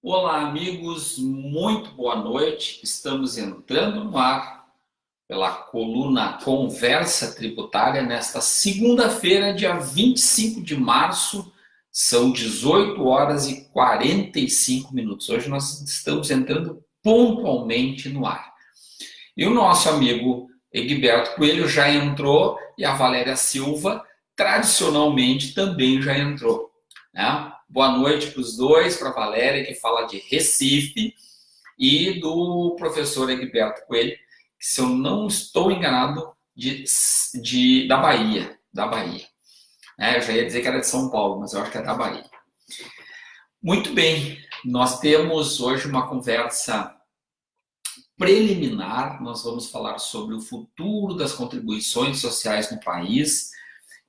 Olá, amigos, muito boa noite. Estamos entrando no ar pela coluna Conversa Tributária nesta segunda-feira, dia 25 de março, são 18 horas e 45 minutos. Hoje nós estamos entrando pontualmente no ar. E o nosso amigo Egberto Coelho já entrou e a Valéria Silva, tradicionalmente, também já entrou, né? Boa noite para os dois, para a Valéria, que fala de Recife, e do professor Egberto Coelho, que, se eu não estou enganado, da Bahia. Da Bahia. Eu já ia dizer que era de São Paulo, mas eu acho que é da Bahia. Muito bem, nós temos hoje uma conversa preliminar. Nós vamos falar sobre o futuro das contribuições sociais no país.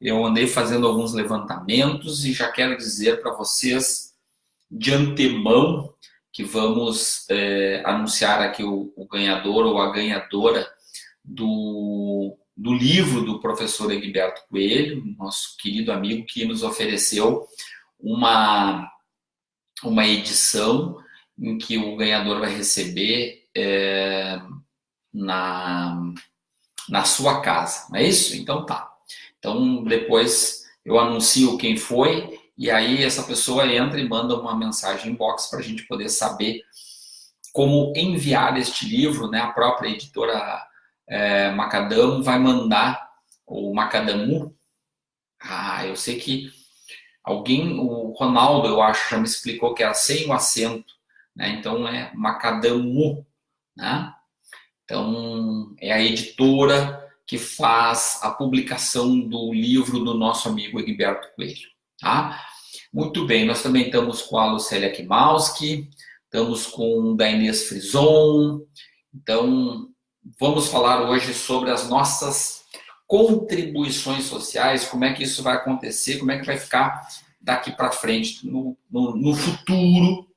Eu andei fazendo alguns levantamentos e já quero dizer para vocês de antemão que vamos anunciar aqui o ganhador ou a ganhadora do livro do professor Egberto Coelho, nosso querido amigo, que nos ofereceu uma edição em que o ganhador vai receber na sua casa. Não é isso? Então tá. Então, depois eu anuncio quem foi, e aí essa pessoa entra e manda uma mensagem inbox para a gente poder saber como enviar este livro, né? A própria editora Macadam vai mandar, ou Macadamu. Eu sei que o Ronaldo, eu acho, já me explicou que era sem o acento, né? Então é Macadamu, né? Então é a editora que faz a publicação do livro do nosso amigo Egberto Coelho. Tá? Muito bem, nós também estamos com a Lucélia Kimauski, estamos com a Inês Frison. Então, vamos falar hoje sobre as nossas contribuições sociais, como é que isso vai acontecer, como é que vai ficar daqui para frente, no futuro.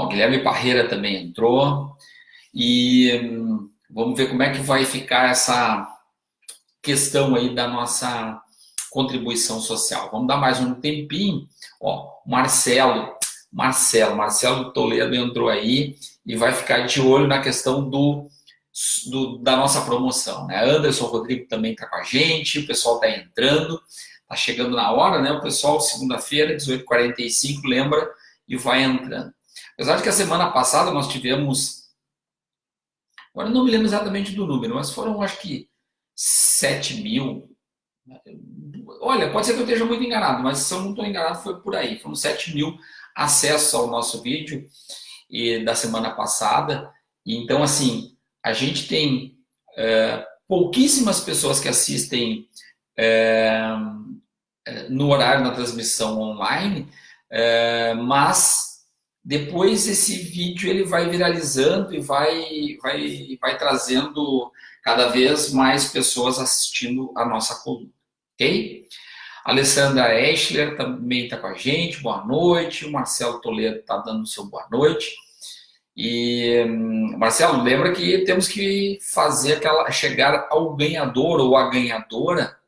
Guilherme Parreira também entrou. E vamos ver como é que vai ficar essa questão aí da nossa contribuição social. Vamos dar mais um tempinho. Marcelo Toledo entrou aí e vai ficar de olho na questão da nossa promoção, né? Anderson Rodrigo também está com a gente, o pessoal está entrando, está chegando na hora, né? O pessoal, segunda-feira, 18h45, lembra e vai entrando. Apesar de que a semana passada nós tivemos, agora eu não me lembro exatamente do número, mas foram, acho que, 7 mil. Olha, pode ser que eu esteja muito enganado, mas se eu não estou enganado, foi por aí. Foram 7 mil acessos ao nosso vídeo da semana passada. E, então, assim, a gente tem pouquíssimas pessoas que assistem no horário da transmissão online, mas depois esse vídeo ele vai viralizando e vai trazendo cada vez mais pessoas assistindo a nossa coluna, ok? A Alessandra Eschler também está com a gente, boa noite. O Marcelo Toledo está dando o seu boa noite. E, Marcelo, lembra que temos que fazer chegar ao ganhador ou à ganhadora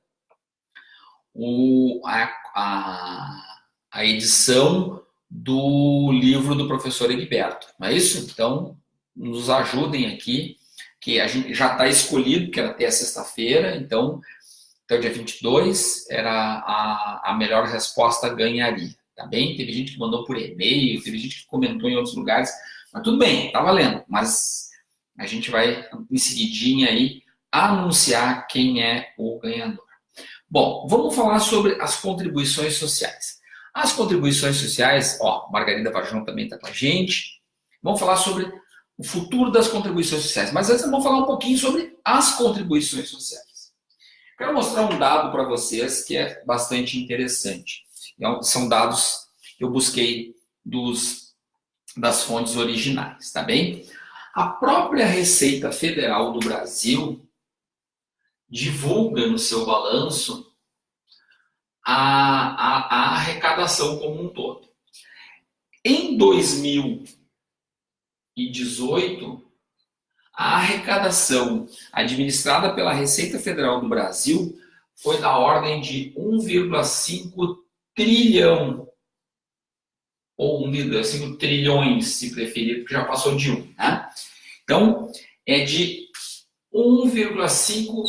a edição do livro do professor Egberto, não é isso? Então, nos ajudem aqui, que a gente já está escolhido, que era até a sexta-feira, então, até o dia 22, era a melhor resposta ganharia, tá bem? Teve gente que mandou por e-mail, teve gente que comentou em outros lugares, mas tudo bem, tá valendo, mas a gente vai, em seguidinha aí, anunciar quem é o ganhador. Bom, vamos falar sobre as contribuições sociais. As contribuições sociais, Margarida Vajão também está com a gente. Vamos falar sobre o futuro das contribuições sociais. Mas antes vamos falar um pouquinho sobre as contribuições sociais. Quero mostrar um dado para vocês que é bastante interessante. São dados que eu busquei das fontes originais, tá bem? A própria Receita Federal do Brasil divulga no seu balanço a arrecadação como um todo. Em 2018, a arrecadação administrada pela Receita Federal do Brasil foi da ordem de 1,5 trilhão ou 1,5 trilhões, se preferir, porque já passou de 1. Né? Então, é de 1,5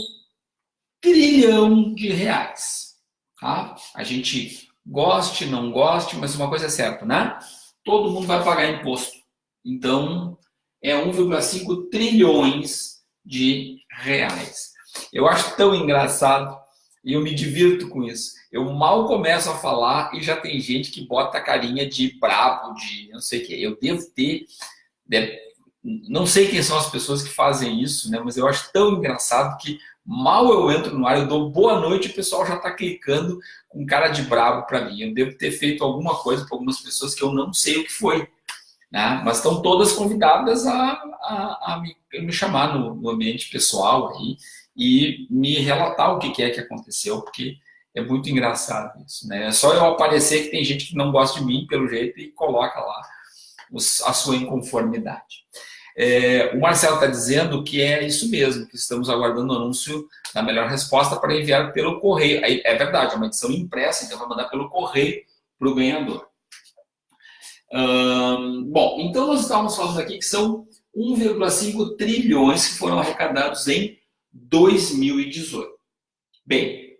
trilhão de reais. Tá? A gente goste, não goste, mas uma coisa é certa, né? Todo mundo vai pagar imposto. Então, é 1,5 trilhões de reais. Eu acho tão engraçado e eu me divirto com isso. Eu mal começo a falar e já tem gente que bota a carinha de brabo, de não sei o quê. Eu devo ter... Não sei quem são as pessoas que fazem isso, né? Mas eu acho tão engraçado que mal eu entro no ar, eu dou boa noite e o pessoal já está clicando com cara de brabo para mim. Eu devo ter feito alguma coisa para algumas pessoas que eu não sei o que foi. Né? Mas estão todas convidadas a me chamar no ambiente pessoal aí e me relatar o que é que aconteceu, porque é muito engraçado isso. Né? É só eu aparecer que tem gente que não gosta de mim, pelo jeito, e coloca lá a sua inconformidade. O Marcelo está dizendo que é isso mesmo, que estamos aguardando o anúncio da melhor resposta para enviar pelo correio. É verdade, é uma edição impressa, então vai mandar pelo correio para o ganhador. Bom, então nós estávamos falando aqui que são 1,5 trilhões que foram arrecadados em 2018. Bem,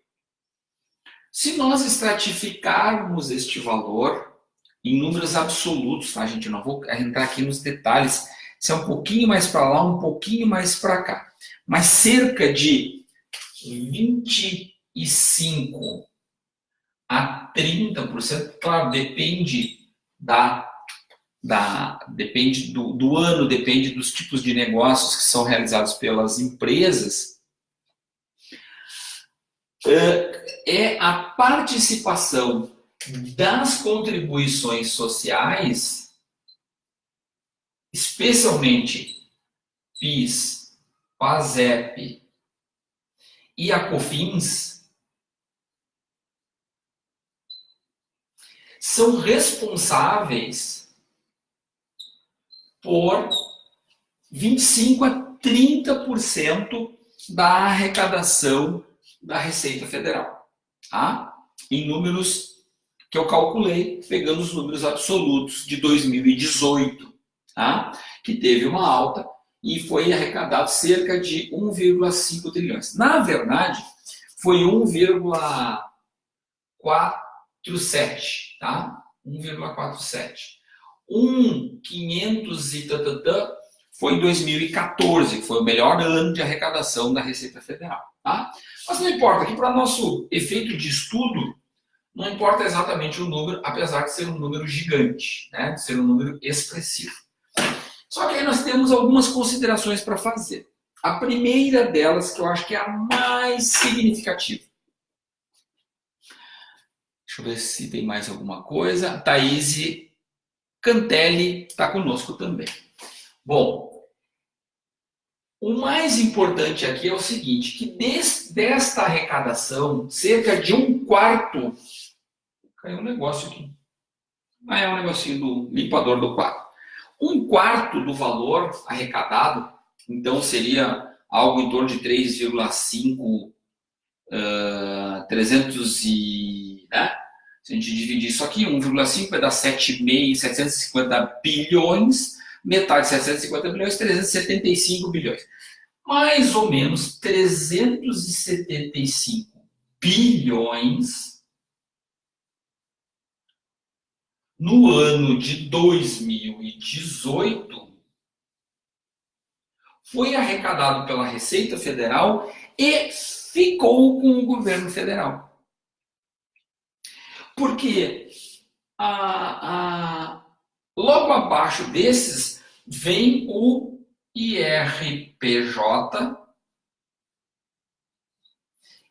se nós estratificarmos este valor em números absolutos, tá, gente? Eu não vou entrar aqui nos detalhes, se é um pouquinho mais para lá, um pouquinho mais para cá. Mas cerca de 25 a 30%, claro, depende depende do ano, depende dos tipos de negócios que são realizados pelas empresas, é a participação das contribuições sociais, especialmente PIS, PASEP e a COFINS, são responsáveis por 25 a 30% da arrecadação da Receita Federal. Tá? Em números que eu calculei, pegando os números absolutos de 2018, tá? Que teve uma alta e foi arrecadado cerca de 1,5 trilhões. Na verdade, foi 1,47, tá? 1,47. 1,500 e tatatã foi em 2014, que foi o melhor ano de arrecadação da Receita Federal. Tá? Mas não importa, aqui para nosso efeito de estudo, não importa exatamente o número, apesar de ser um número gigante, né? De ser um número expressivo. Só que aí nós temos algumas considerações para fazer. A primeira delas, que eu acho que é a mais significativa. Deixa eu ver se tem mais alguma coisa. A Thaís Cantelli está conosco também. Bom, o mais importante aqui é o seguinte, que desta arrecadação, cerca de 1/4... Caiu um negócio aqui. É um negocinho do limpador do quarto. 1/4 do valor arrecadado, então seria algo em torno de 3,5... 300 e... Né? Se a gente dividir isso aqui, 1,5 vai dar 750 bilhões, metade de 750 bilhões, 375 bilhões. Mais ou menos 375 bilhões no ano de 2018 foi arrecadado pela Receita Federal e ficou com o governo federal. Porque logo abaixo desses vem o IRPJ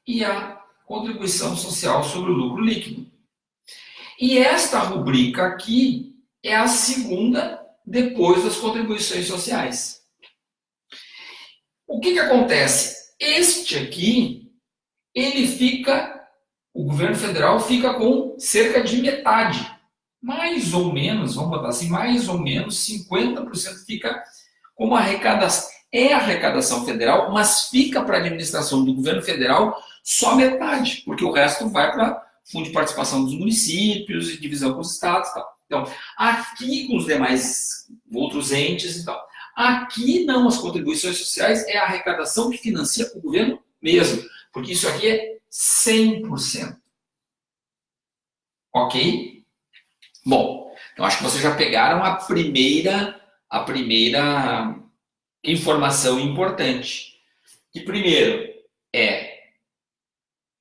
e a Contribuição Social sobre o Lucro Líquido. E esta rubrica aqui é a segunda depois das contribuições sociais. O que acontece? Este aqui, o governo federal fica com cerca de metade. Mais ou menos, vamos botar assim, mais ou menos 50% fica como arrecadação. É arrecadação federal, mas fica para a administração do governo federal só metade, porque o resto vai para fundo de participação dos municípios e divisão com os estados e tal. Então, aqui com os demais outros entes e tal. Aqui não, as contribuições sociais é a arrecadação que financia o governo mesmo, porque isso aqui é 100%. Ok? Bom, então acho que vocês já pegaram a primeira informação importante. Que primeiro é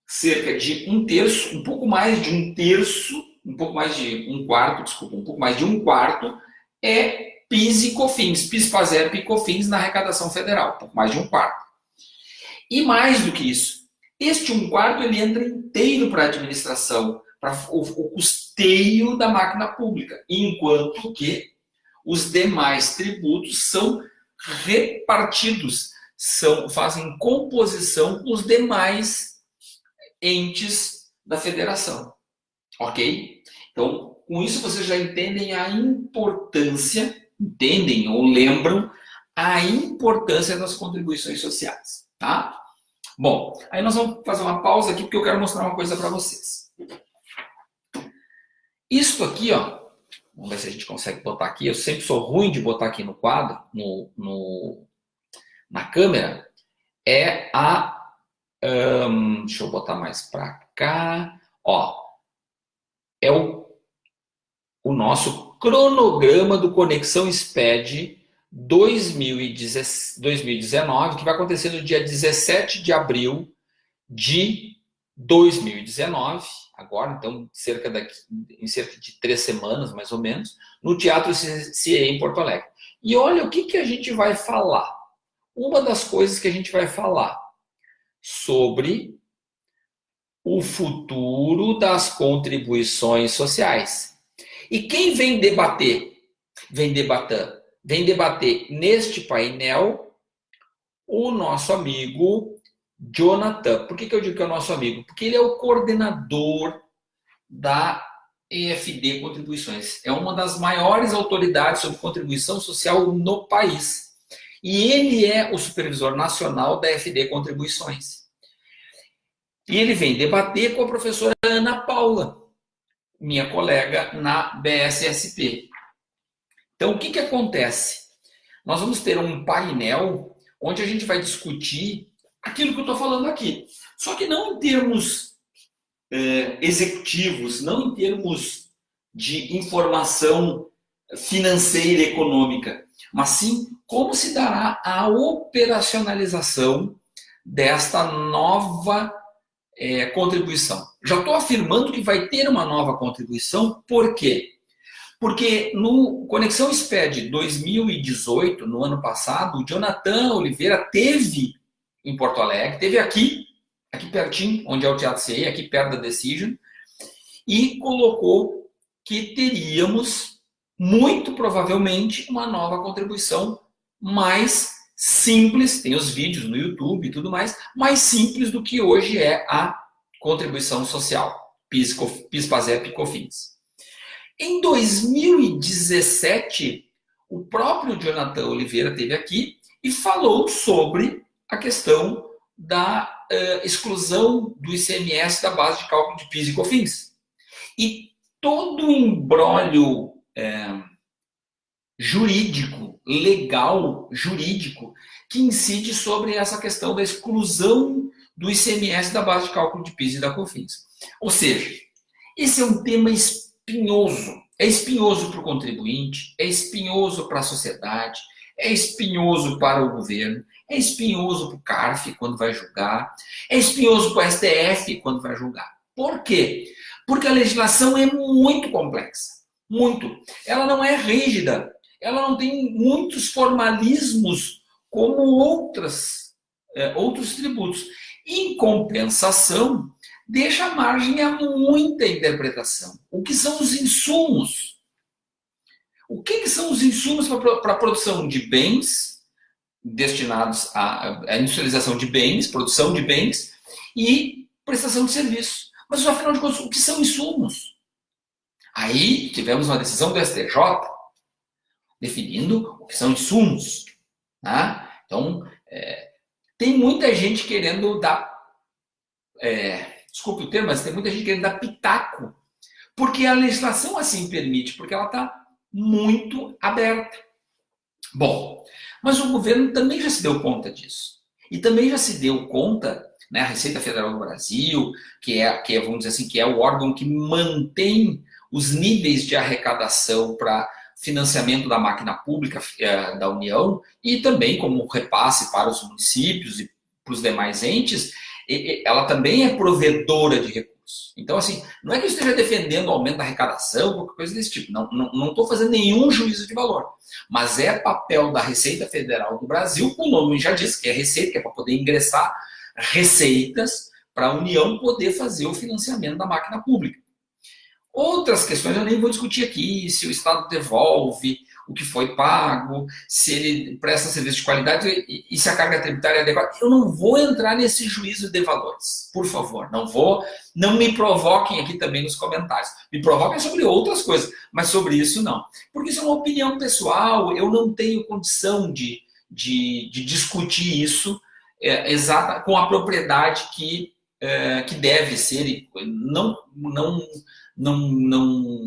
cerca de um terço, um pouco mais de um terço, um pouco mais de um quarto, desculpa, um pouco mais de um quarto é PIS e COFINS, PIS, PASEP e COFINS na arrecadação federal, um pouco mais de um quarto. E mais do que isso, este um quarto ele entra inteiro para a administração, para o custeio da máquina pública, enquanto que os demais tributos são repartidos, fazem composição com os demais entes da federação. Ok? Então, com isso vocês já entendem a importância, entendem ou lembram a importância das contribuições sociais. Tá? Bom, aí nós vamos fazer uma pausa aqui porque eu quero mostrar uma coisa para vocês. Isso aqui, ó, vamos ver se a gente consegue botar aqui. Eu sempre sou ruim de botar aqui no quadro, na câmera. É a... deixa eu botar mais para cá. Ó, é o nosso cronograma do Conexão SPED 2019, que vai acontecer no dia 17 de abril de 2019, agora, então, em cerca de 3 semanas, mais ou menos, no Teatro CIE em Porto Alegre. E olha o que a gente vai falar. Uma das coisas que a gente vai falar sobre o futuro das contribuições sociais. E quem vem debater neste painel o nosso amigo Jonathan. Por que eu digo que é o nosso amigo? Porque ele é o coordenador da EFD Contribuições. É uma das maiores autoridades sobre contribuição social no país. E ele é o supervisor nacional da EFD Contribuições. E ele vem debater com a professora Ana Paula, minha colega na BSSP. Então, o que acontece? Nós vamos ter um painel onde a gente vai discutir aquilo que eu estou falando aqui. Só que não em termos executivos, não em termos de informação financeira e econômica, mas sim como se dará a operacionalização desta nova contribuição. Já estou afirmando que vai ter uma nova contribuição, por quê? Porque no Conexão SPED 2018, no ano passado, o Jonathan Oliveira teve em Porto Alegre, teve aqui pertinho, onde é o Teatro CIE, aqui perto da Decision, e colocou que teríamos, muito provavelmente, uma nova contribuição mais simples, tem os vídeos no YouTube e tudo mais, mais simples do que hoje é a contribuição social, PIS, PASEP e COFINS. Em 2017, o próprio Jonathan Oliveira esteve aqui e falou sobre a questão da exclusão do ICMS da base de cálculo de PIS e COFINS. E todo o imbróglio jurídico, legal, jurídico, que incide sobre essa questão da exclusão do ICMS da base de cálculo de PIS e da COFINS. Ou seja, esse é um tema espinhoso. É espinhoso para o contribuinte, é espinhoso para a sociedade, é espinhoso para o governo, é espinhoso para o CARF quando vai julgar, é espinhoso para o STF quando vai julgar. Por quê? Porque a legislação é muito complexa. Muito. Ela não é rígida. Ela não tem muitos formalismos como outros tributos. Em compensação, deixa margem a muita interpretação. O que são os insumos? O que são os insumos para a produção de bens, destinados à industrialização de bens, produção de bens e prestação de serviços? Mas, afinal de contas, o que são insumos? Aí tivemos uma decisão do STJ definindo o que são insumos. Tá? Então, tem muita gente querendo dar... desculpe o termo, mas tem muita gente querendo dar pitaco. Porque a legislação assim permite, porque ela está muito aberta. Bom, mas o governo também já se deu conta disso. E também já se deu conta, né, a Receita Federal do Brasil, vamos dizer assim, que é o órgão que mantém os níveis de arrecadação para financiamento da máquina pública da União e também como repasse para os municípios e para os demais entes, ela também é provedora de recursos. Então, assim, não é que eu esteja defendendo o aumento da arrecadação, qualquer coisa desse tipo. Não estou fazendo nenhum juízo de valor. Mas é papel da Receita Federal do Brasil, o nome já diz que é receita, que é para poder ingressar receitas para a União poder fazer o financiamento da máquina pública. Outras questões eu nem vou discutir aqui, se o Estado devolve o que foi pago, se ele presta serviço de qualidade e se a carga tributária é adequada. Eu não vou entrar nesse juízo de valores, por favor. Não me provoquem aqui também nos comentários. Me provoquem sobre outras coisas, mas sobre isso não. Porque isso é uma opinião pessoal, eu não tenho condição de discutir isso exata com a propriedade que deve ser, não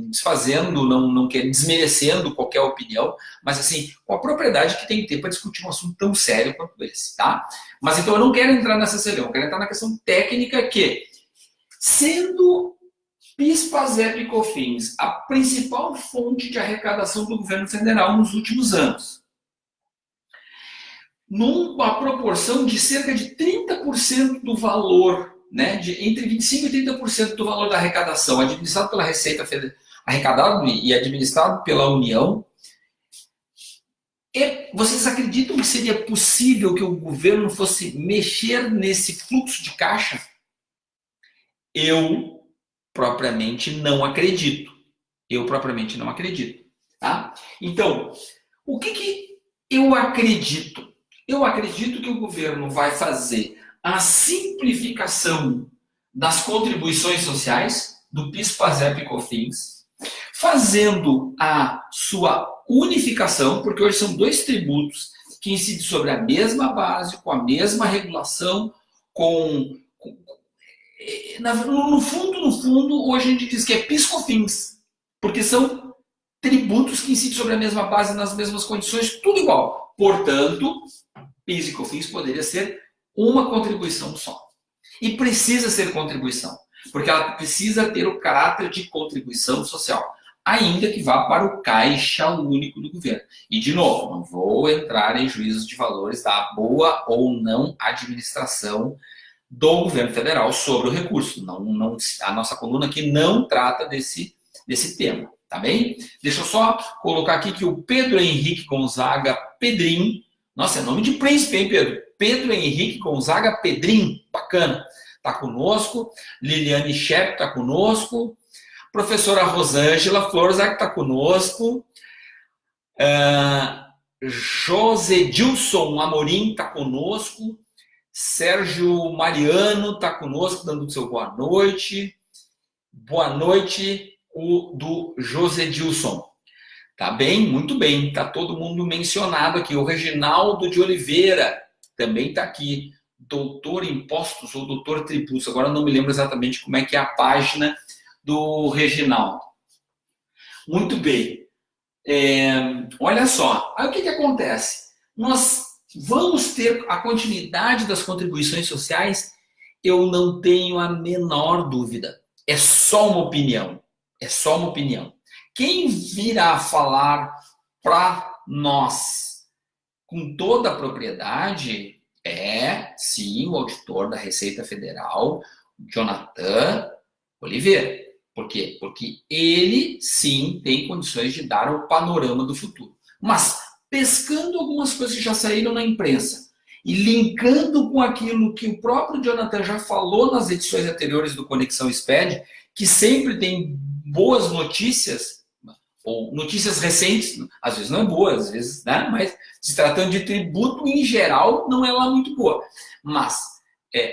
desfazendo, não desmerecendo qualquer opinião, mas assim, com a propriedade que tem que ter para discutir um assunto tão sério quanto esse, tá? Mas então eu não quero entrar nessa celeuma, eu quero entrar na questão técnica que, sendo PIS, PASEP e COFINS a principal fonte de arrecadação do governo federal nos últimos anos, numa proporção de cerca de 30% do valor, né, entre 25% e 30% do valor da arrecadação administrado pela Receita Federal, arrecadado e administrado pela União. Vocês acreditam que seria possível que o governo fosse mexer nesse fluxo de caixa? Eu propriamente não acredito. Tá? Então, o que eu acredito? Eu acredito que o governo vai fazer a simplificação das contribuições sociais, do PIS, PASEP e COFINS, fazendo a sua unificação, porque hoje são dois tributos que incidem sobre a mesma base, com a mesma regulação, no fundo, hoje a gente diz que é PIS, COFINS, porque são tributos que incidem sobre a mesma base, nas mesmas condições, tudo igual. Portanto, PIS e COFINS poderia ser uma contribuição só. E precisa ser contribuição, porque ela precisa ter o caráter de contribuição social, ainda que vá para o caixa único do governo. E, de novo, não vou entrar em juízos de valores da boa ou não administração do governo federal sobre o recurso. A nossa coluna aqui não trata desse tema, tá bem? Deixa eu só colocar aqui que o Pedro Henrique Gonzaga Pedrinho, nossa, é nome de príncipe, hein, Pedro? Pedro Henrique Gonzaga Pedrinho, bacana, está conosco. Liliane Shep está conosco. Professora Rosângela Florzak está conosco. José Dilson Amorim está conosco. Sérgio Mariano está conosco, dando o seu boa noite. Boa noite, o do José Dilson. Tá bem? Muito bem. Tá todo mundo mencionado aqui. O Reginaldo de Oliveira também está aqui. Doutor Impostos ou Doutor Tributos. Agora eu não me lembro exatamente como é que é a página do Reginaldo. Muito bem. Olha só. Aí o que acontece? Nós vamos ter a continuidade das contribuições sociais? Eu não tenho a menor dúvida. É só uma opinião. Quem virá falar para nós com toda a propriedade sim, o auditor da Receita Federal, Jonathan Oliveira. Por quê? Porque ele, sim, tem condições de dar o panorama do futuro. Mas, pescando algumas coisas que já saíram na imprensa e linkando com aquilo que o próprio Jonathan já falou nas edições anteriores do Conexão SPED, que sempre tem boas notícias, ou notícias recentes, às vezes não é boa, às vezes, né? Mas se tratando de tributo em geral, não é lá muito boa. Mas,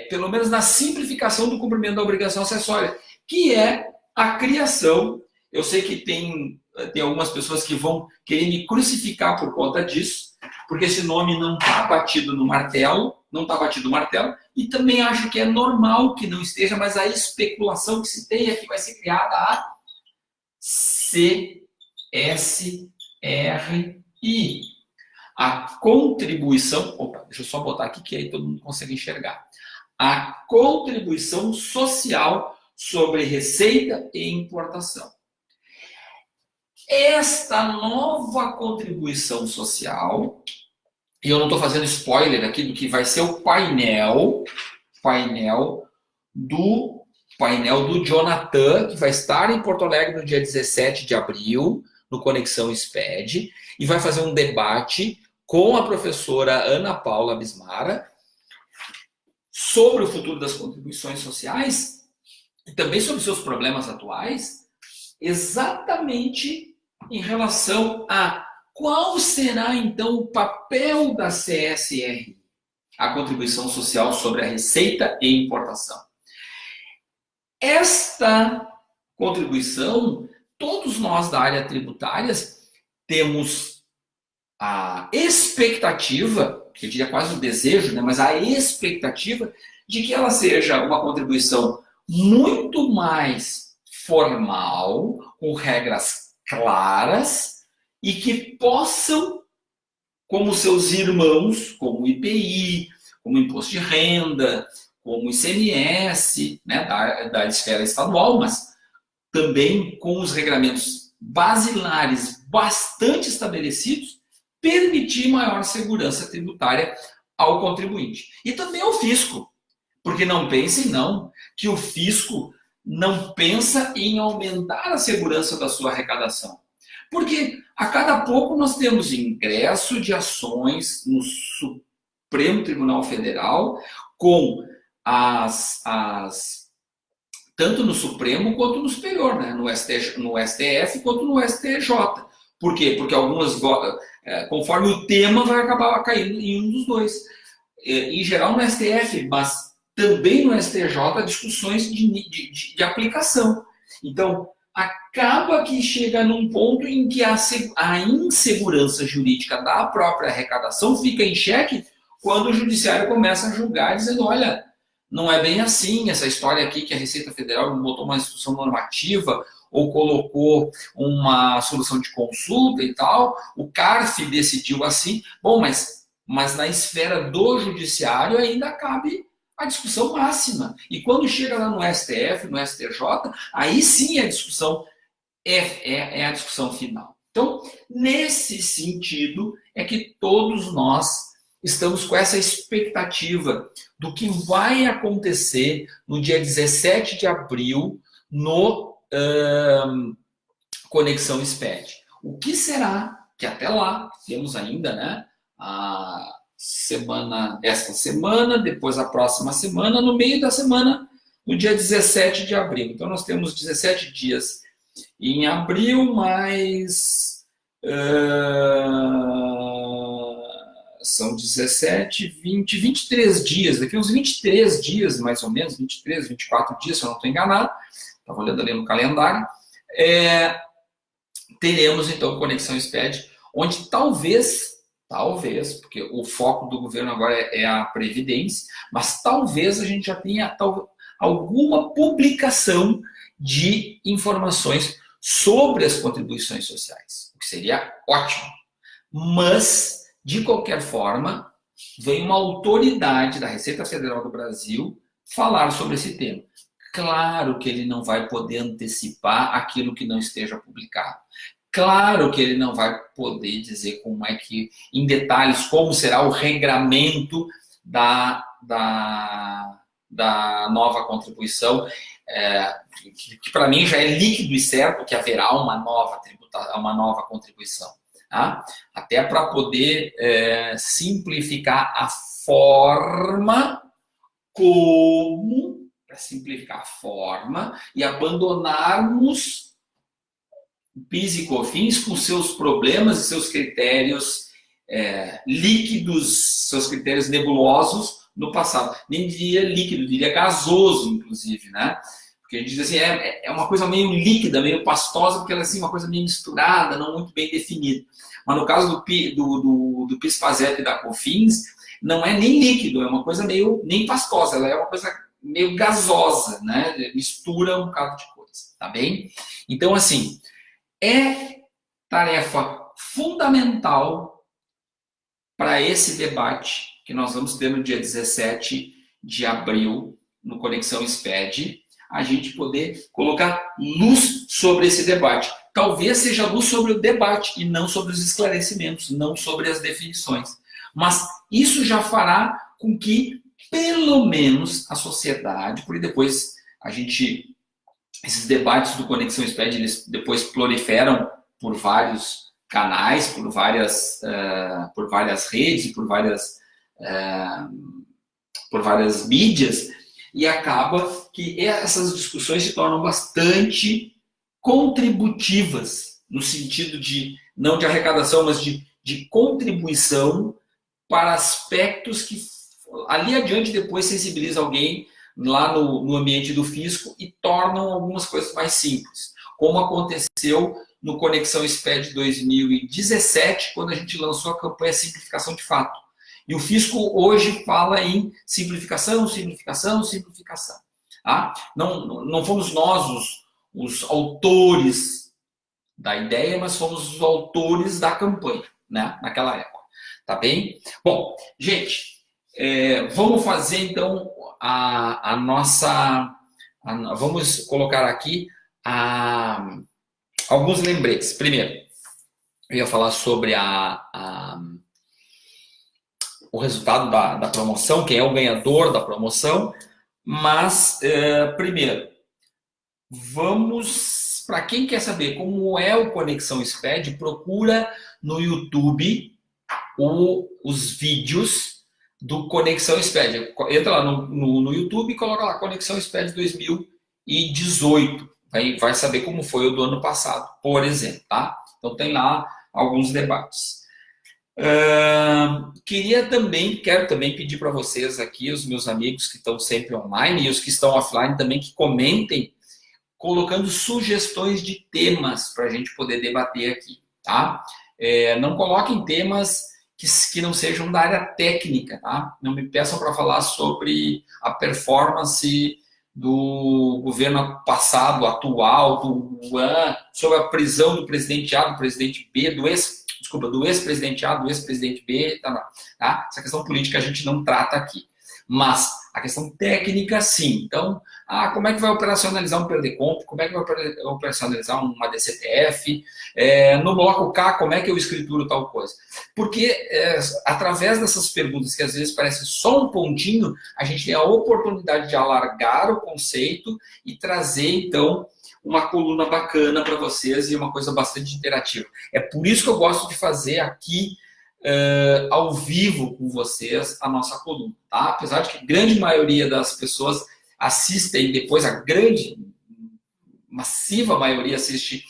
pelo menos na simplificação do cumprimento da obrigação acessória, que é a criação. Eu sei que tem algumas pessoas que vão querer me crucificar por conta disso, porque esse nome não está batido no martelo, e também acho que é normal que não esteja, mas a especulação que se tem é que vai ser criada a A contribuição... Opa, deixa eu só botar aqui que aí todo mundo consegue enxergar. A contribuição social sobre receita e importação. Esta nova contribuição social, e eu não estou fazendo spoiler aqui do que vai ser o painel do Jonathan, que vai estar em Porto Alegre no dia 17 de abril, no Conexão SPED, e vai fazer um debate com a professora Ana Paula Bismara sobre o futuro das contribuições sociais e também sobre seus problemas atuais, exatamente em relação a qual será, então, o papel da CSR, a contribuição social sobre a receita e importação. Esta contribuição, todos nós da área tributária temos a expectativa, que eu diria quase o desejo, né, mas a expectativa de que ela seja uma contribuição muito mais formal, com regras claras, e que possam, como seus irmãos, como o IPI, como o Imposto de Renda, como o ICMS, né, da esfera estadual, mas também com os regramentos basilares bastante estabelecidos, permitir maior segurança tributária ao contribuinte. E também ao fisco, porque não pensem não que o fisco não pensa em aumentar a segurança da sua arrecadação. Porque a cada pouco nós temos ingresso de ações no Supremo Tribunal Federal, com tanto no Supremo quanto no Superior, né? no STF quanto no STJ. Por quê? Porque algumas, conforme o tema, vai acabar caindo em um dos dois. Em geral no STF, mas também no STJ, discussões de aplicação. Então, acaba que chega num ponto em que a insegurança jurídica da própria arrecadação fica em xeque quando o judiciário começa a julgar, dizendo, olha, não é bem assim, essa história aqui que a Receita Federal botou uma instrução normativa ou colocou uma solução de consulta e tal, o CARF decidiu assim. Bom, mas na esfera do judiciário ainda cabe a discussão máxima. E quando chega lá no STF, no STJ, aí sim a discussão é a discussão final. Então, nesse sentido, é que todos nós estamos com essa expectativa do que vai acontecer no dia 17 de abril no Conexão SPED. O que será que até lá temos ainda, né, esta semana, depois a próxima semana, no meio da semana, no dia 17 de abril. Então, nós temos 17 dias em abril, mais... são 17, 20, 23 dias. Daqui uns 23 dias, mais ou menos, 23, 24 dias, se eu não estou enganado. Estava olhando ali no calendário. Teremos, então, Conexão SPED, onde talvez, porque o foco do governo agora é a Previdência, mas talvez a gente já tenha alguma publicação de informações sobre as contribuições sociais, o que seria ótimo. Mas, de qualquer forma, vem uma autoridade da Receita Federal do Brasil falar sobre esse tema. Claro que ele não vai poder antecipar aquilo que não esteja publicado. Claro que ele não vai poder dizer como é que, em detalhes, como será o regramento da nova contribuição, que para mim já é líquido e certo que haverá uma nova contribuição. Tá? Até para poder simplificar a forma e abandonarmos PIS e COFINS com seus problemas e seus critérios líquidos, seus critérios nebulosos no passado. Nem diria líquido, diria gasoso, inclusive, né? Porque a gente diz assim, é uma coisa meio líquida, meio pastosa, porque ela é assim, uma coisa meio misturada, não muito bem definida. Mas no caso do PIS/PASEP e da COFINS, não é nem líquido, é uma coisa meio nem pastosa, ela é uma coisa meio gasosa, né? Mistura um bocado de coisa, tá bem? Então, assim, é tarefa fundamental para esse debate que nós vamos ter no dia 17 de abril, no Conexão SPED, a gente poder colocar luz sobre esse debate. Talvez seja luz sobre o debate e não sobre os esclarecimentos, não sobre as definições. Mas isso já fará com que, pelo menos, a sociedade, porque depois esses debates do Conexão SPED, eles depois proliferam por vários canais, por várias redes, por várias mídias, e acaba que essas discussões se tornam bastante contributivas, no sentido de, não de arrecadação, mas de contribuição para aspectos que ali adiante depois sensibiliza alguém lá no ambiente do fisco e tornam algumas coisas mais simples, como aconteceu no Conexão SPED 2017, quando a gente lançou a campanha Simplificação de Fato. E o fisco hoje fala em simplificação, simplificação, simplificação. Tá? Não fomos nós os autores da ideia, mas fomos os autores da campanha, né? Naquela época. Tá bem? Bom, gente, vamos fazer então a nossa... vamos colocar aqui alguns lembretes. Primeiro, eu ia falar sobre o resultado da promoção, quem é o ganhador da promoção, mas, primeiro, vamos, para quem quer saber como é o Conexão SPED, procura no YouTube os vídeos do Conexão SPED. Entra lá no YouTube e coloca lá Conexão SPED 2018. Vai saber como foi o do ano passado, por exemplo. Tá? Então tem lá alguns debates. Quero também pedir para vocês aqui, os meus amigos que estão sempre online e os que estão offline também, que comentem, colocando sugestões de temas para a gente poder debater aqui. Tá? Não coloquem temas que não sejam da área técnica. Tá? Não me peçam para falar sobre a performance do governo passado, atual, sobre a prisão do presidente A, do presidente B, do ex-presidente A, do ex-presidente B, tá? Essa questão política a gente não trata aqui. Mas a questão técnica, sim. Então, como é que vai operacionalizar um PERDECOMP? Como é que vai operacionalizar uma DCTF? No bloco K, como é que eu escrituro tal coisa? Porque através dessas perguntas, que às vezes parecem só um pontinho, a gente tem a oportunidade de alargar o conceito e trazer, então, uma coluna bacana para vocês e uma coisa bastante interativa. É por isso que eu gosto de fazer aqui ao vivo com vocês a nossa coluna. Tá? Apesar de que a grande maioria das pessoas assistem depois, a grande, massiva maioria assiste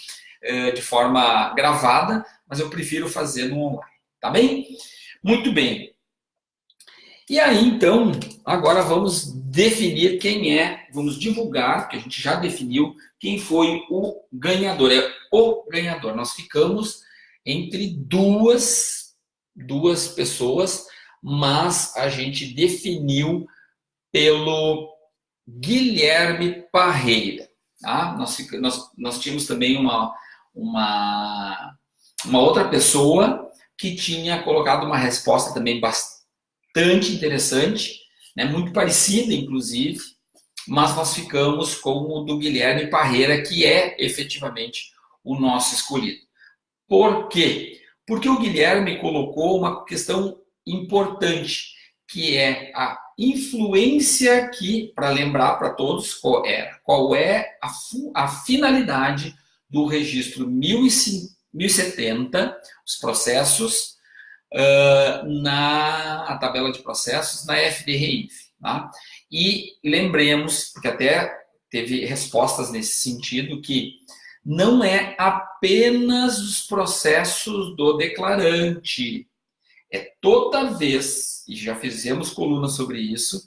de forma gravada, mas eu prefiro fazer no online. Tá bem? Muito bem. E aí, então, agora vamos definir vamos divulgar, que a gente já definiu, quem foi o ganhador. É o ganhador. Nós ficamos entre duas pessoas, mas a gente definiu pelo Guilherme Parreira. Tá? Nós tínhamos também uma outra pessoa que tinha colocado uma resposta também bastante interessante, né? Muito parecida, inclusive, mas nós ficamos com o do Guilherme Parreira, que é efetivamente o nosso escolhido. Por quê? Porque o Guilherme colocou uma questão importante, que é a influência que, para lembrar para todos, qual é a finalidade do registro 1070, os processos, na tabela de processos, na FDRINF. Tá? E lembremos, porque até teve respostas nesse sentido, que não é apenas os processos do declarante. É toda vez, e já fizemos coluna sobre isso,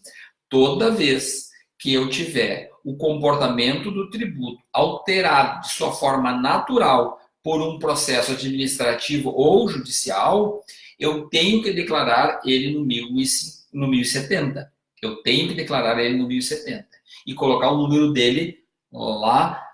toda vez que eu tiver o comportamento do tributo alterado de sua forma natural por um processo administrativo ou judicial, eu tenho que declarar ele no 1070. Eu tenho que declarar ele no 1070 e colocar o número dele lá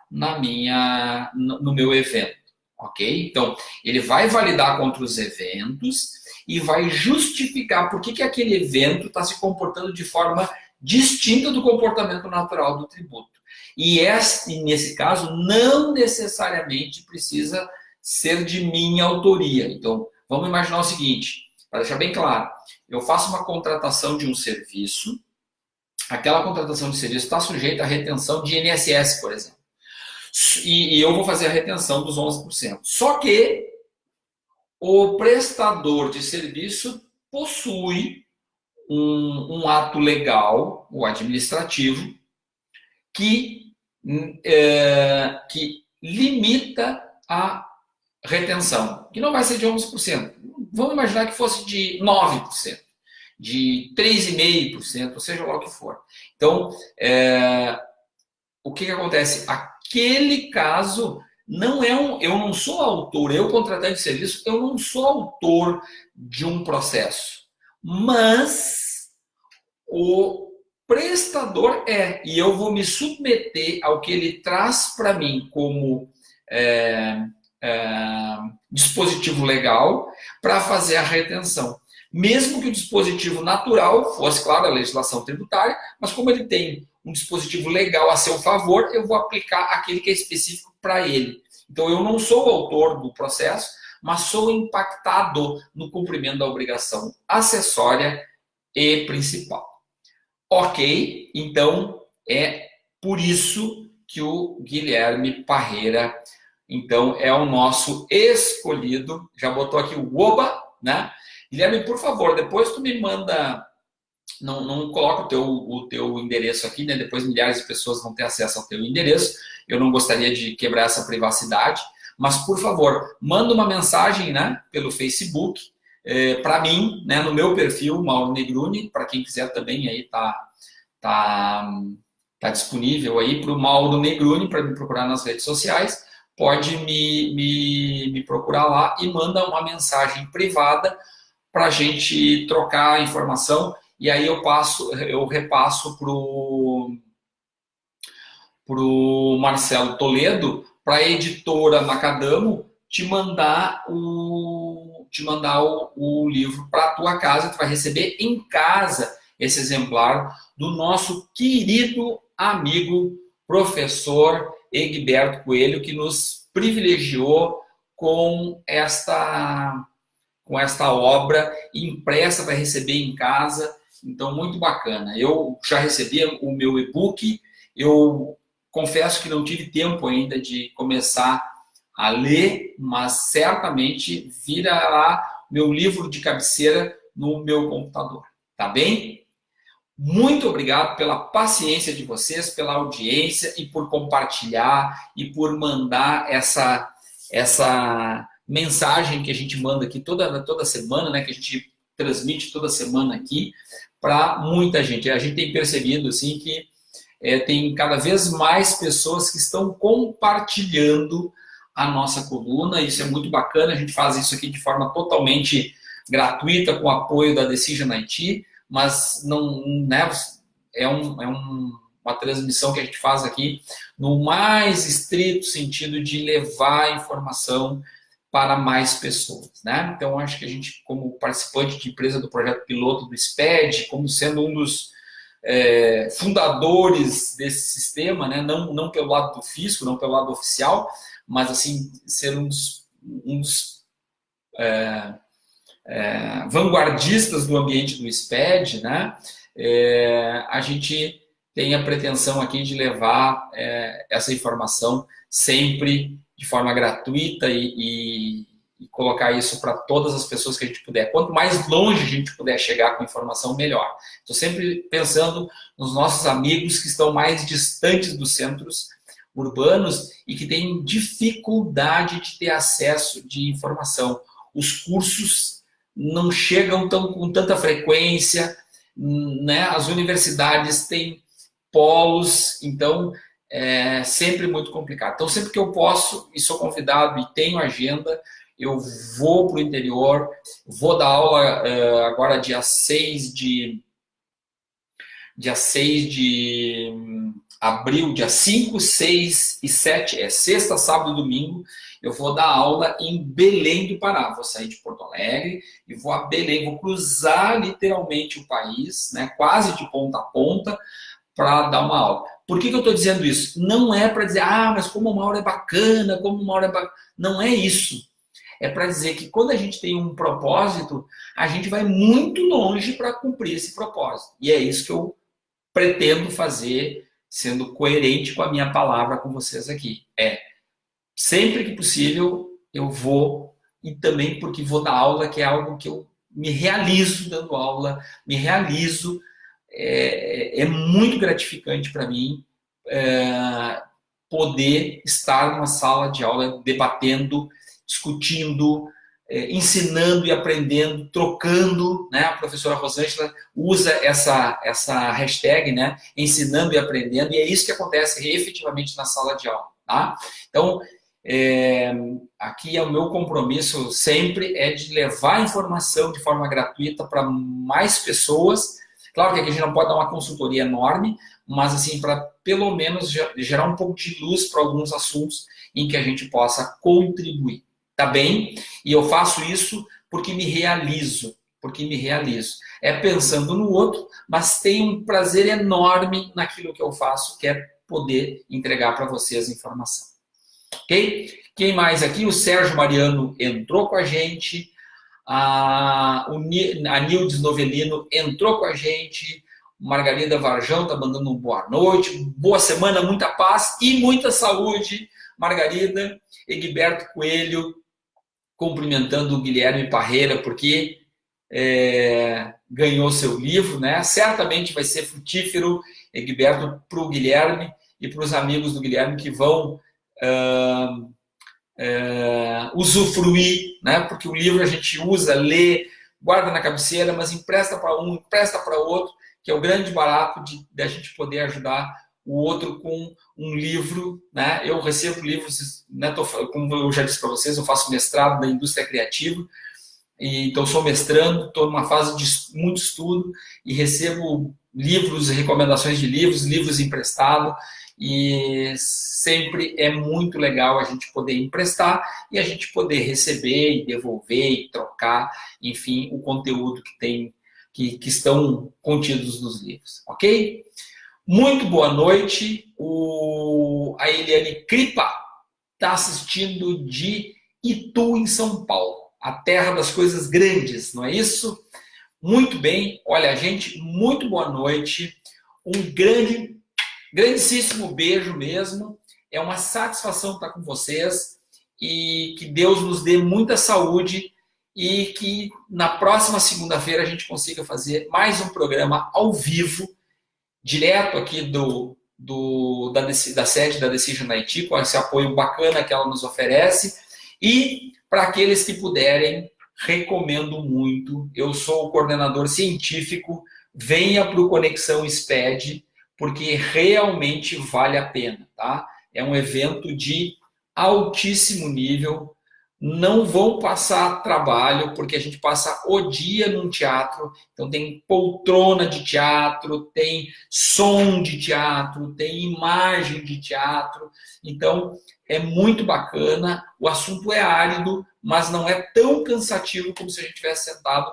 no meu evento. ok? Então, ele vai validar contra os eventos e vai justificar por que aquele evento está se comportando de forma distinta do comportamento natural do tributo. E nesse caso, não necessariamente precisa ser de minha autoria. Então, vamos imaginar o seguinte, para deixar bem claro, eu faço uma contratação de um serviço, aquela contratação de serviço está sujeita à retenção de INSS, por exemplo. E eu vou fazer a retenção dos 11%. Só que o prestador de serviço possui um ato legal, o administrativo, que limita a retenção, que não vai ser de 11%. Vamos imaginar que fosse de 9%, de 3,5%, ou seja lá o que for. Então, o que acontece? Aquele caso não é eu não sou autor, eu contratante de serviço, eu não sou autor de um processo, mas o prestador e eu vou me submeter ao que ele traz para mim como dispositivo legal para fazer a retenção. Mesmo que o dispositivo natural fosse, claro, a legislação tributária, mas como ele tem um dispositivo legal a seu favor, eu vou aplicar aquele que é específico para ele. Então, eu não sou o autor do processo, mas sou impactado no cumprimento da obrigação acessória e principal. Ok, então é por isso que o Guilherme Parreira, então, é o nosso escolhido. Já botou aqui o Oba, né? Guilherme, por favor, depois tu me manda, não coloca o teu endereço aqui, né? Depois milhares de pessoas vão ter acesso ao teu endereço. Eu não gostaria de quebrar essa privacidade, mas, por favor, manda uma mensagem, né, pelo Facebook, para mim, né, no meu perfil, Mauro Negruni, para quem quiser também, aí tá disponível aí para o Mauro Negruni, para me procurar nas redes sociais, pode me procurar lá e manda uma mensagem privada para a gente trocar a informação, e aí eu repasso pro Marcelo Toledo, para a editora Macadamo te mandar o livro para a tua casa. Tu vai receber em casa esse exemplar do nosso querido amigo professor Egberto Coelho, que nos privilegiou com esta obra impressa para receber em casa. Então, muito bacana. Eu já recebi o meu e-book, eu confesso que não tive tempo ainda de começar a ler, mas certamente virá meu livro de cabeceira no meu computador. Tá bem? Muito obrigado pela paciência de vocês, pela audiência e por compartilhar e por mandar essa mensagem que a gente manda aqui toda semana, né, que a gente transmite toda semana aqui para muita gente. A gente tem percebido assim que tem cada vez mais pessoas que estão compartilhando a nossa coluna. Isso é muito bacana. A gente faz isso aqui de forma totalmente gratuita, com o apoio da Decision IT, mas não, né, uma transmissão que a gente faz aqui no mais estrito sentido de levar a informação para mais pessoas, né? Então, acho que a gente, como participante de empresa do projeto piloto do SPED, como sendo um dos fundadores desse sistema, né? Não pelo lado do fisco, não pelo lado oficial, mas assim ser um dos vanguardistas do ambiente do SPED, né? A gente tem a pretensão aqui de levar essa informação sempre de forma gratuita e colocar isso para todas as pessoas que a gente puder. Quanto mais longe a gente puder chegar com a informação, melhor. Estou sempre pensando nos nossos amigos que estão mais distantes dos centros urbanos e que têm dificuldade de ter acesso de informação. Os cursos não chegam com tanta frequência, né? As universidades têm polos, então é sempre muito complicado. Então, sempre que eu posso e sou convidado e tenho agenda, eu vou para o interior, vou dar aula agora dia 6 de abril, dia 5, 6 e 7, é sexta, sábado e domingo, eu vou dar aula em Belém do Pará. Vou sair de Porto Alegre e vou a Belém, vou cruzar literalmente o país, né, quase de ponta a ponta, para dar uma aula. Por que eu estou dizendo isso? Não é para dizer, mas como uma aula é bacana, como uma aula é bacana. Não é isso. É para dizer que quando a gente tem um propósito, a gente vai muito longe para cumprir esse propósito. E é isso que eu pretendo fazer, sendo coerente com a minha palavra com vocês aqui. Sempre que possível, eu vou, e também porque vou dar aula, que é algo que eu me realizo dando aula, me realizo, é muito gratificante para mim poder estar numa sala de aula debatendo, discutindo, ensinando e aprendendo, trocando, né? A professora Rosângela usa essa hashtag, né? Ensinando e aprendendo, e é isso que acontece efetivamente na sala de aula, tá? Então, aqui o meu compromisso sempre é de levar a informação de forma gratuita para mais pessoas. Claro que aqui a gente não pode dar uma consultoria enorme, mas assim, para pelo menos gerar um pouco de luz para alguns assuntos em que a gente possa contribuir. Tá bem? E eu faço isso porque me realizo. É pensando no outro, mas tenho um prazer enorme naquilo que eu faço, que é poder entregar para vocês informação. Ok? Quem mais aqui? O Sérgio Mariano entrou com a gente. A Nildes Novelino entrou com a gente. Margarida Varjão está mandando um boa noite. Boa semana, muita paz e muita saúde, Margarida. Egberto Coelho cumprimentando o Guilherme Parreira, porque ganhou seu livro, né? Certamente vai ser frutífero, Egberto, para o Guilherme e para os amigos do Guilherme que vão usufruir, né? Porque o livro a gente usa, lê, guarda na cabeceira, mas empresta para um, empresta para outro, que é o grande barato de a gente poder ajudar o outro com um livro, né? Eu recebo livros, né? Como eu já disse para vocês, eu faço mestrado na indústria criativa, e então sou mestrando, estou numa fase de muito estudo e recebo livros, recomendações de livros emprestados, e sempre é muito legal a gente poder emprestar e a gente poder receber e devolver e trocar, enfim, o conteúdo que estão contidos nos livros, ok? Muito boa noite. A Eliane Cripa está assistindo de Itu, em São Paulo, a terra das coisas grandes, não é isso? Muito bem. Olha, gente, muito boa noite. Um grandíssimo beijo mesmo. É uma satisfação estar com vocês e que Deus nos dê muita saúde e que na próxima segunda-feira a gente consiga fazer mais um programa ao vivo, direto aqui da sede da Decision IT, com esse apoio bacana que ela nos oferece. E para aqueles que puderem, recomendo muito. Eu sou o coordenador científico, venha para o Conexão SPED, porque realmente vale a pena, tá? É um evento de altíssimo nível. Não vão passar trabalho, porque a gente passa o dia num teatro, então tem poltrona de teatro, tem som de teatro, tem imagem de teatro, então é muito bacana. O assunto é árido, mas não é tão cansativo como se a gente tivesse sentado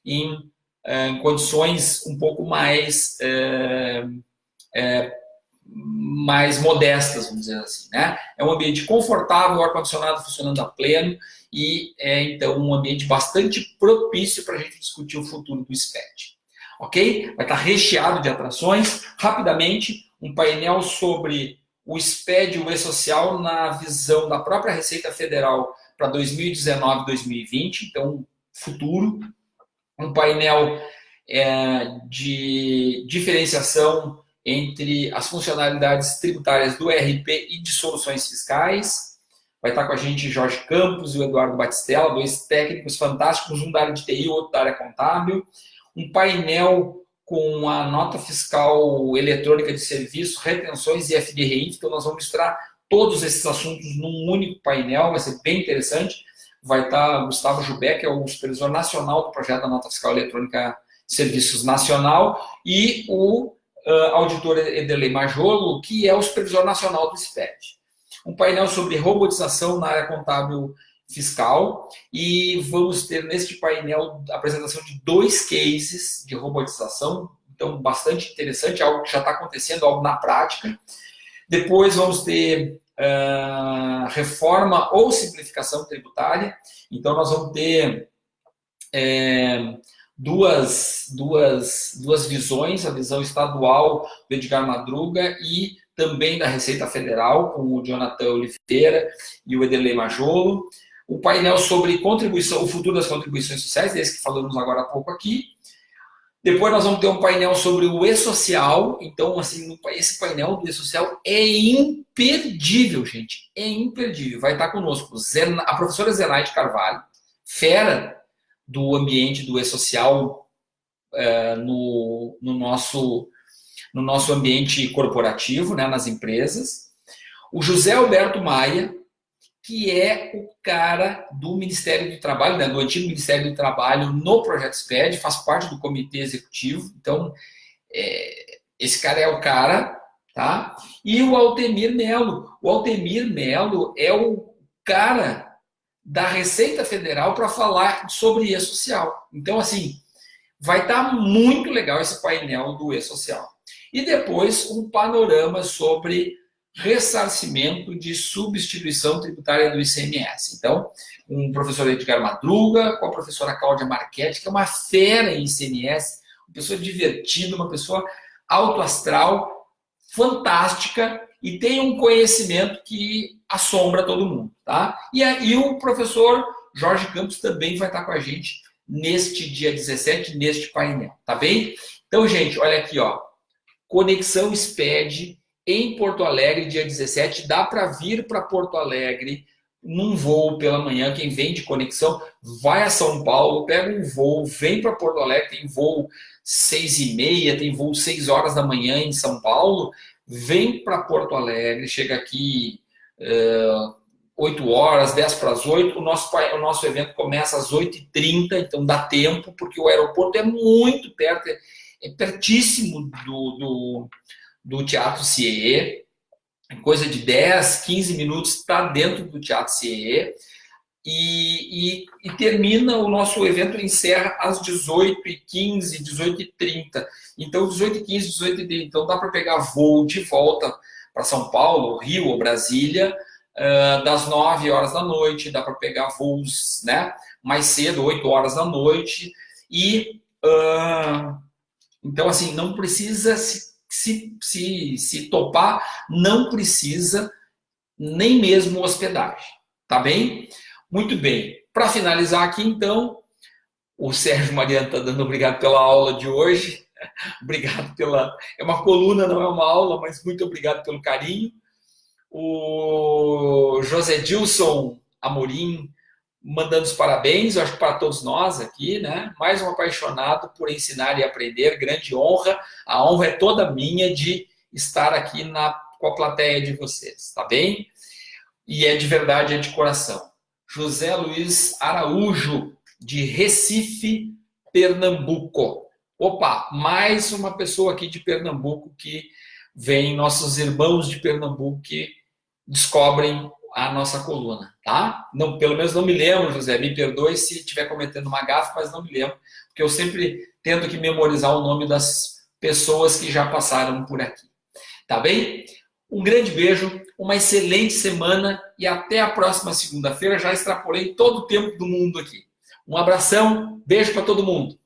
em condições um pouco mais modestas, vamos dizer assim, né? É um ambiente confortável, o ar-condicionado funcionando a pleno e é, então, um ambiente bastante propício para a gente discutir o futuro do SPED. Ok? Vai estar recheado de atrações. Rapidamente, um painel sobre o SPED e o E-Social na visão da própria Receita Federal para 2019 e 2020, então, futuro. Um painel de diferenciação entre as funcionalidades tributárias do ERP e de soluções fiscais. Vai estar com a gente Jorge Campos e o Eduardo Batistella, dois técnicos fantásticos, um da área de TI e outro da área contábil. Um painel com a nota fiscal eletrônica de serviço, retenções e FDRI, então nós vamos misturar todos esses assuntos num único painel, vai ser bem interessante. Vai estar Gustavo Jubeck, que é o supervisor nacional do projeto da nota fiscal eletrônica de serviços nacional, e o auditor Ederlei Majolo, que é o supervisor nacional do SPED. Um painel sobre robotização na área contábil fiscal, e vamos ter neste painel a apresentação de 2 cases de robotização, então bastante interessante, algo que já está acontecendo, algo na prática. Depois vamos ter reforma ou simplificação tributária, então nós vamos ter duas visões, a visão estadual do Edgar Madruga e também da Receita Federal, com o Jonathan Oliveira e o Ederlei Majolo. O painel sobre contribuição, o futuro das contribuições sociais, desse que falamos agora há pouco aqui. Depois nós vamos ter um painel sobre o e-social. Então, assim, esse painel do e-social é imperdível, gente. É imperdível. Vai estar conosco a professora Zenaide Carvalho, fera do ambiente do e-social no nosso ambiente corporativo, né, nas empresas. O José Alberto Maia, que é o cara do Ministério do Trabalho, né, do antigo Ministério do Trabalho no Projeto SPED, faz parte do comitê executivo. Então, esse cara é o cara, tá? E o Altemir Melo. O Altemir Melo é o cara da Receita Federal para falar sobre e-social. Então, assim, vai estar muito legal esse painel do e-social. E depois um panorama sobre ressarcimento de substituição tributária do ICMS. Então, um professor Edgar Madruga, com a professora Cláudia Marchetti, que é uma fera em ICMS, uma pessoa divertida, uma pessoa alto astral, fantástica, e tem um conhecimento que assombra todo mundo, tá? E aí o professor Jorge Campos também vai estar com a gente neste dia 17, neste painel, tá bem? Então, gente, olha aqui, ó, Conexão SPED em Porto Alegre, dia 17, dá para vir para Porto Alegre num voo pela manhã. Quem vem de conexão, vai a São Paulo, pega um voo, vem para Porto Alegre, tem voo 6h30, tem voo 6 horas da manhã em São Paulo, vem para Porto Alegre, chega aqui 8 horas, 10 para as 8, o nosso evento começa às 8h30, então dá tempo, porque o aeroporto é muito perto, é pertíssimo do Teatro CIE, coisa de 10, 15 minutos está dentro do Teatro CIE, e termina, o nosso evento encerra às 18h15, 18h30. Então, 18h15, 18h30. Então, dá para pegar voo de volta para São Paulo, Rio ou Brasília, das 9 horas da noite. Dá para pegar voos, né, mais cedo, 8 horas da noite. E, então, assim, não precisa se topar, não precisa nem mesmo hospedagem, tá bem? Muito bem. Para finalizar aqui, então, o Sérgio Mariano está dando obrigado pela aula de hoje. Obrigado pela... É uma coluna, não é uma aula, mas muito obrigado pelo carinho. O José Dilson Amorim mandando os parabéns, eu acho que para todos nós aqui, né? Mais um apaixonado por ensinar e aprender, grande honra. A honra é toda minha de estar aqui com a plateia de vocês, tá bem? E é de verdade, é de coração. José Luiz Araújo, de Recife, Pernambuco. Opa, mais uma pessoa aqui de Pernambuco que vem, nossos irmãos de Pernambuco que descobrem a nossa coluna, tá? Não, pelo menos não me lembro, José, me perdoe se estiver cometendo uma gafe, mas não me lembro, porque eu sempre tento que memorizar o nome das pessoas que já passaram por aqui. Tá bem? Um grande beijo, uma excelente semana e até a próxima segunda-feira. Já extrapolei todo o tempo do mundo aqui. Um abração, beijo para todo mundo.